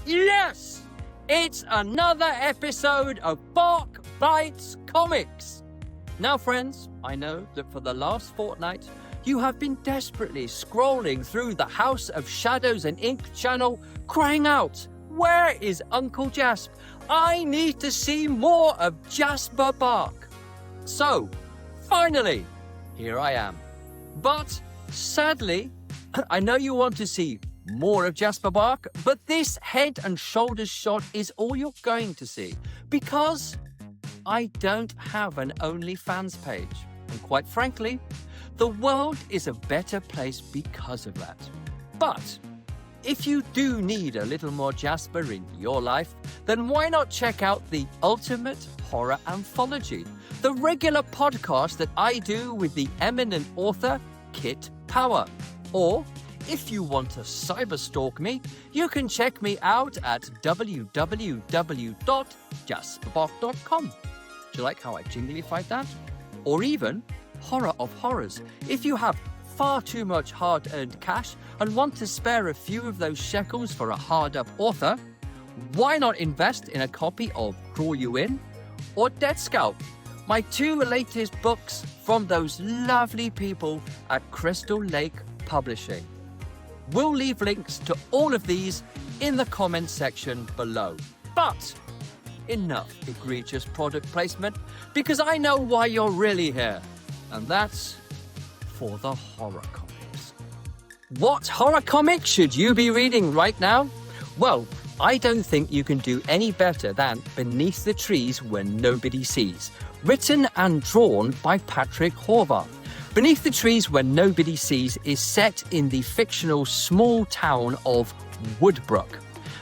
Yes! It's another episode of Bark Bites Comics. Now, friends, I know that for the last fortnight, you have been desperately scrolling through the House of Shadows and Ink channel, crying out, "Where is Uncle Jasp? I need to see more of Jasper Bark." So, finally, here I am. But sadly, I know you want to see more of Jasper Bark, but this head and shoulders shot is all you're going to see because I don't have an OnlyFans page. And quite frankly, the world is a better place because of that. But if you do need a little more Jasper in your life, then why not check out the Ultimate Horror Anthology, the regular podcast that I do with the eminent author Kit Power. Or if you want to cyberstalk me, you can check me out at www.jasperbark.com. Do you like how I jinglified that? Or even Horror of Horrors. If you have far too much hard-earned cash and want to spare a few of those shekels for a hard-up author, why not invest in a copy of Draw You In or Dead Scalp, my two latest books from those lovely people at Crystal Lake Publishing. We'll leave links to all of these in the comments section below. But enough egregious product placement, because I know why you're really here, and that's for the horror comics. What horror comic should you be reading right now? Well, I don't think you can do any better than Beneath the Trees When Nobody Sees, written and drawn by Patrick Horvath. Beneath the Trees When Nobody Sees is set in the fictional small town of Woodbrook,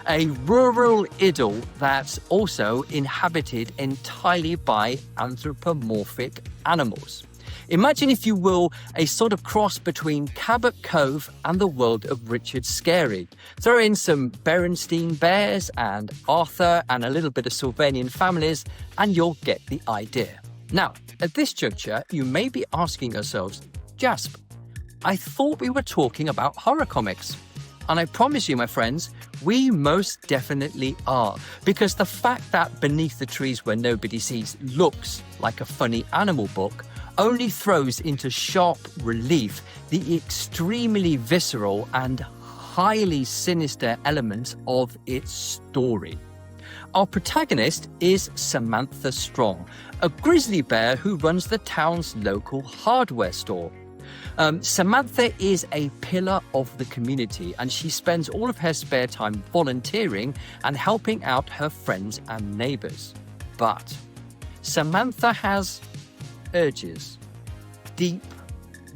a rural idyll that's also inhabited entirely by anthropomorphic animals. Imagine, if you will, a sort of cross between Cabot Cove and the world of Richard Scarry. Throw in some Berenstein bears and Arthur and a little bit of Sylvanian families, and you'll get the idea. Now, at this juncture, you may be asking yourselves, Jasp, I thought we were talking about horror comics. And I promise you, my friends, we most definitely are. Because the fact that Beneath the Trees Where Nobody Sees looks like a funny animal book only throws into sharp relief the extremely visceral and highly sinister elements of its story. Our protagonist is Samantha Strong, a grizzly bear who runs the town's local hardware store. Samantha is a pillar of the community, and she spends all of her spare time volunteering and helping out her friends and neighbors. But Samantha has urges, deep,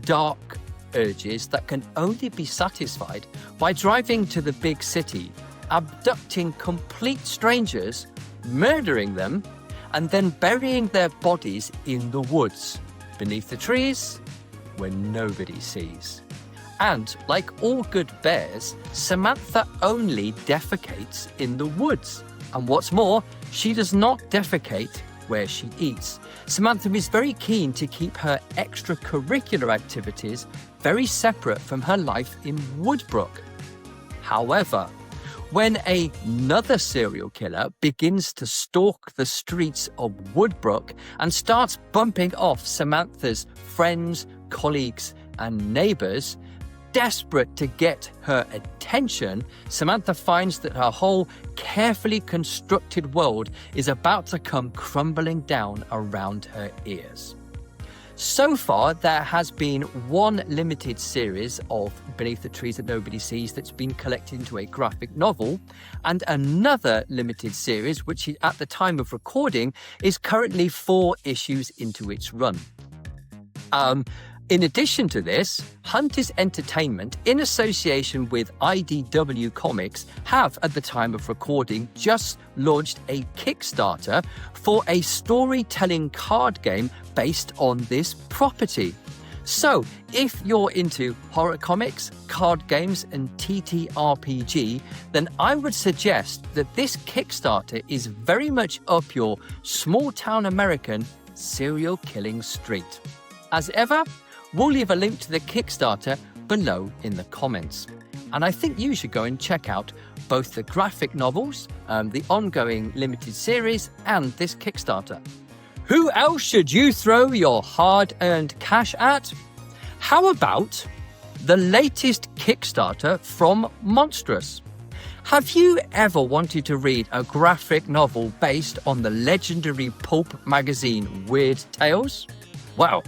dark urges that can only be satisfied by driving to the big city, abducting complete strangers, murdering them, and then burying their bodies in the woods, beneath the trees, where nobody sees. And like all good bears, Samantha only defecates in the woods. And what's more, she does not defecate where she eats. Samantha is very keen to keep her extracurricular activities very separate from her life in Woodbrook. However, when another serial killer begins to stalk the streets of Woodbrook and starts bumping off Samantha's friends, colleagues, and neighbors, desperate to get her attention, Samantha finds that her whole carefully constructed world is about to come crumbling down around her ears. So far, there has been one limited series of Beneath the Trees That Nobody Sees that's been collected into a graphic novel, and another limited series, which at the time of recording is currently 4 issues into its run. In addition to this, Hunters Entertainment, in association with IDW Comics, have, at the time of recording, just launched a Kickstarter for a storytelling card game based on this property. So, if you're into horror comics, card games, and TTRPG, then I would suggest that this Kickstarter is very much up your small-town American serial killing street. As ever, we'll leave a link to the Kickstarter below in the comments. And I think you should go and check out both the graphic novels, the ongoing limited series, and this Kickstarter. Who else should you throw your hard-earned cash at? How about the latest Kickstarter from Monstrous? Have you ever wanted to read a graphic novel based on the legendary pulp magazine Weird Tales? Well,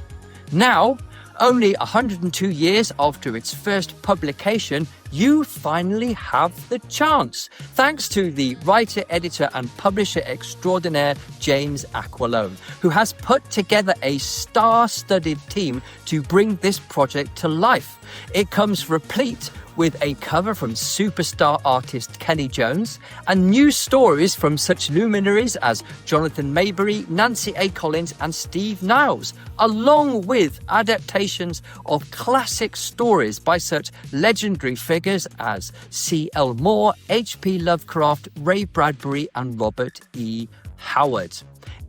now, only 102 years after its first publication, you finally have the chance, thanks to the writer, editor, and publisher extraordinaire James Aquilone, who has put together a star-studded team to bring this project to life. It comes replete with a cover from superstar artist Kenny Jones and new stories from such luminaries as Jonathan Maberry, Nancy A. Collins, and Steve Niles, along with adaptations of classic stories by such legendary figures as C.L. Moore, H.P. Lovecraft, Ray Bradbury, and Robert E. Howard.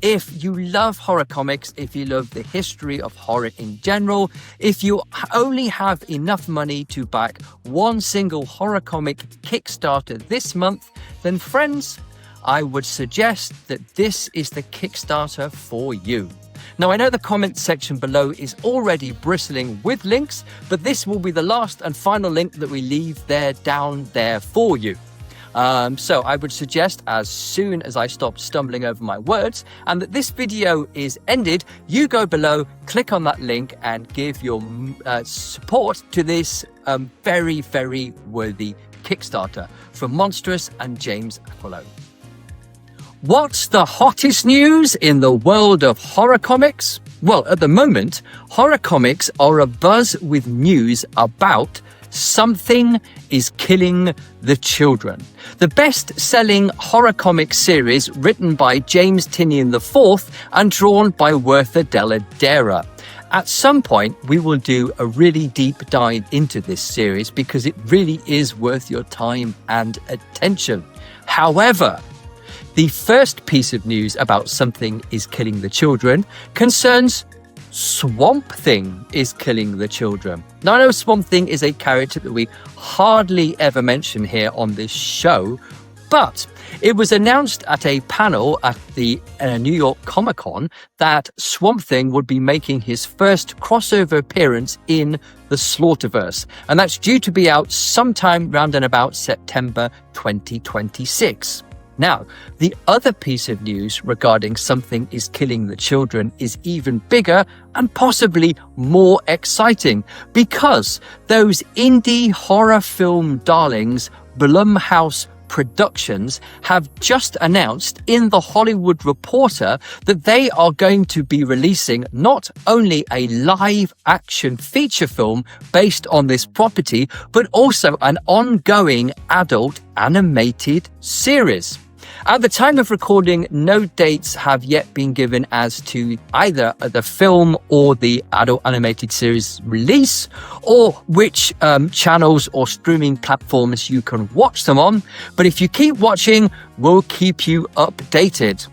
If you love horror comics, if you love the history of horror in general, if you only have enough money to back one single horror comic Kickstarter this month, then friends, I would suggest that this is the Kickstarter for you. Now, I know the comments section below is already bristling with links, but this will be the last and final link that we leave down there for you. So I would suggest, as soon as I stop stumbling over my words and that this video is ended, you go below, click on that link and give your support to this very, very worthy Kickstarter from Monstrous and James Aquilone. What's the hottest news in the world of horror comics? Well, at the moment, horror comics are abuzz with news about Something is Killing the Children, the best-selling horror comic series written by James Tynion IV and drawn by Werther Della Dera. At some point, we will do a really deep dive into this series because it really is worth your time and attention. However, the first piece of news about Something is Killing the Children concerns Swamp Thing is Killing the Children. Now, I know Swamp Thing is a character that we hardly ever mention here on this show, but it was announced at a panel at the New York Comic Con that Swamp Thing would be making his first crossover appearance in the Slaughterverse, and that's due to be out sometime round and about September 2026. Now, the other piece of news regarding Something is Killing the Children is even bigger and possibly more exciting because those indie horror film darlings, Blumhouse Productions, have just announced in The Hollywood Reporter that they are going to be releasing not only a live action feature film based on this property, but also an ongoing adult animated series. At the time of recording, no dates have yet been given as to either the film or the adult animated series release, or which channels or streaming platforms you can watch them on. But if you keep watching, we'll keep you updated.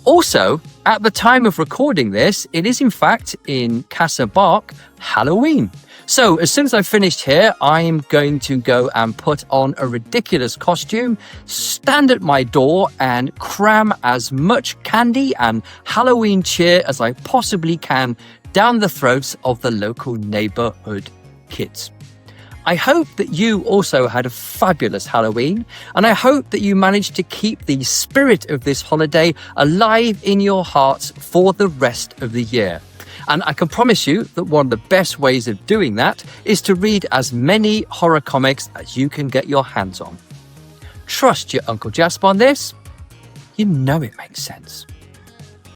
Also, at the time of recording this, it is in fact in Jasper Bark Halloween. So as soon as I've finished here, I'm going to go and put on a ridiculous costume, stand at my door and cram as much candy and Halloween cheer as I possibly can down the throats of the local neighborhood kids. I hope that you also had a fabulous Halloween, and I hope that you managed to keep the spirit of this holiday alive in your hearts for the rest of the year. And I can promise you that one of the best ways of doing that is to read as many horror comics as you can get your hands on. Trust your Uncle Jasper on this. You know it makes sense.